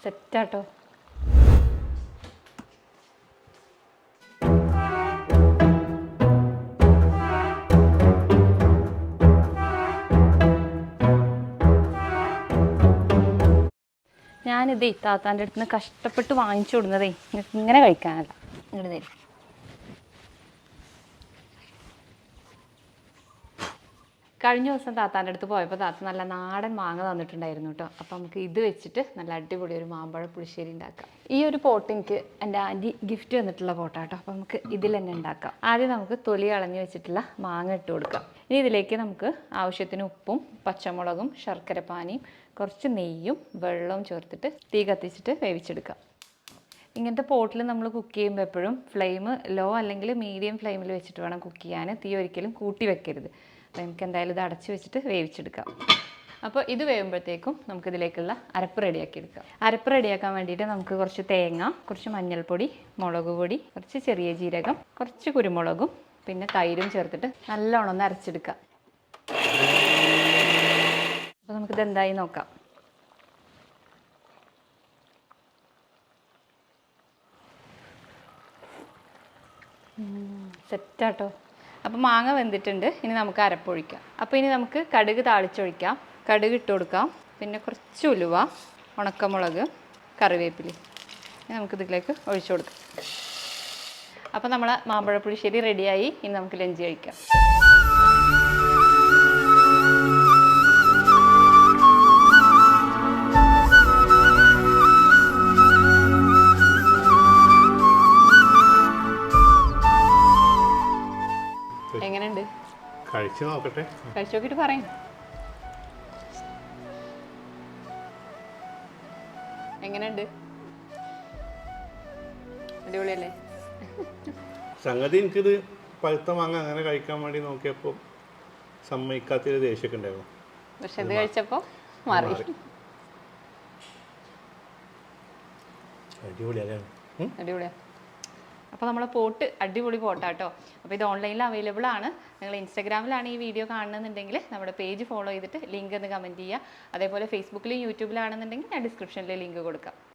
സെറ്റാട്ടോ. ഞാനിത് താത്താൻ്റെ അടുത്ത് നിന്ന് കഷ്ടപ്പെട്ട് വാങ്ങിച്ചു കൊടുക്കുന്നതേ നിങ്ങൾക്ക് ഇങ്ങനെ കഴിക്കാനല്ല. ഇങ്ങോട്ട് തരും. കഴിഞ്ഞ ദിവസം താത്താൻ്റെ അടുത്ത് പോയപ്പോൾ താത്ത നല്ല നാടൻ മാങ്ങ തന്നിട്ടുണ്ടായിരുന്നു കേട്ടോ. അപ്പോൾ നമുക്ക് ഇത് വെച്ചിട്ട് നല്ല അടിപൊളി ഒരു മാമ്പഴ പുളിശ്ശേരി ഉണ്ടാക്കാം. ഈ ഒരു പോട്ട് എനിക്ക് എൻ്റെ ആൻറ്റി ഗിഫ്റ്റ് തന്നിട്ടുള്ള പോട്ടാട്ടോ. അപ്പോൾ നമുക്ക് ഇതിൽ തന്നെ ഉണ്ടാക്കാം. ആദ്യം നമുക്ക് തൊലി കളഞ്ഞ് വെച്ചിട്ടുള്ള മാങ്ങ ഇട്ട് കൊടുക്കാം. ഇനി ഇതിലേക്ക് നമുക്ക് ആവശ്യത്തിന് ഉപ്പും പച്ചമുളകും ശർക്കരപ്പാനിയും കുറച്ച് നെയ്യും വെള്ളവും ചേർത്തിട്ട് തീ കത്തിച്ചിട്ട് വേവിച്ചെടുക്കാം. ഇങ്ങനത്തെ പോട്ടിൽ നമ്മൾ കുക്ക് ചെയ്യുമ്പോൾ എപ്പോഴും ഫ്ലെയിം ലോ അല്ലെങ്കിൽ മീഡിയം ഫ്ലെയിമിൽ വെച്ചിട്ട് വേണം കുക്ക് ചെയ്യാൻ. തീ ഒരിക്കലും കൂട്ടി വെക്കരുത്. അപ്പോൾ നമുക്ക് എന്തായാലും ഇത് അടച്ച് വെച്ചിട്ട് വേവിച്ചെടുക്കാം. അപ്പോൾ ഇത് വേവുമ്പോഴത്തേക്കും നമുക്കിതിലേക്കുള്ള അരപ്പ് റെഡിയാക്കി എടുക്കാം. അരപ്പ് റെഡിയാക്കാൻ വേണ്ടിയിട്ട് നമുക്ക് കുറച്ച് തേങ്ങ, കുറച്ച് മഞ്ഞൾപ്പൊടി, മുളക് പൊടി, കുറച്ച് ചെറിയ ജീരകം, കുറച്ച് കുരുമുളകും പിന്നെ തൈരും ചേർത്തിട്ട് നല്ലോണം ഒന്ന് അരച്ചെടുക്കാം. അപ്പോൾ നമുക്കിത് എന്തായി നോക്കാം. സെറ്റാട്ടോ. അപ്പോൾ മാങ്ങ വെന്തിട്ടുണ്ട്. ഇനി നമുക്ക് അരപ്പൊഴിക്കാം. അപ്പോൾ ഇനി നമുക്ക് കടുക് താളിച്ചൊഴിക്കാം. കടുക് ഇട്ട് കൊടുക്കാം. പിന്നെ കുറച്ച് ഉലുവ, ഉണക്കമുളക്, കറിവേപ്പില നമുക്കിതിലേക്ക് ഒഴിച്ചു കൊടുക്കാം. അപ്പോൾ നമ്മളെ മാമ്പഴ പുളിശ്ശേരി റെഡിയായി. ഇനി നമുക്ക് ലഞ്ച് കഴിക്കാം. എങ്ങനെയുണ്ട്? കഴിച്ചു നോക്കട്ടെ. കഴിച്ചു നോക്കിയിട്ട് പറയും. എങ്ങനെയുണ്ട്? അടിപൊളിയല്ലേ? സംഗതി എനിക്കിത് പഴുത്ത മാങ്ങ അങ്ങനെ കഴിക്കാൻ വേണ്ടി നോക്കിയപ്പോൾ സമ്മതിക്കാത്തൊരു ദേഷ്യമൊക്കെ ഉണ്ടായിരുന്നു. പക്ഷെ ഇത് കഴിച്ചപ്പോൾ മാറി. അടിപൊളിയല്ലേ? അടിപൊളിയാ. അപ്പോൾ നമ്മളെ പോട്ട് അടിപൊളി പോട്ടാട്ടോ. അപ്പോൾ ഇത് ഓൺലൈനിൽ അവൈലബിൾ ആണ്. നിങ്ങൾ ഇൻസ്റ്റാഗ്രാമിലാണ് ഈ വീഡിയോ കാണുന്നുണ്ടെങ്കിൽ നമ്മുടെ പേജ് ഫോളോ ചെയ്തിട്ട് ലിങ്ക് ഒന്ന് കമൻറ്റ് ചെയ്യുക. അതേപോലെ ഫേസ്ബുക്കിലും യൂട്യൂബിലാണെന്നുണ്ടെങ്കിൽ ഞാൻ ഡിസ്ക്രിപ്ഷനിൽ ലിങ്ക് കൊടുക്കാം.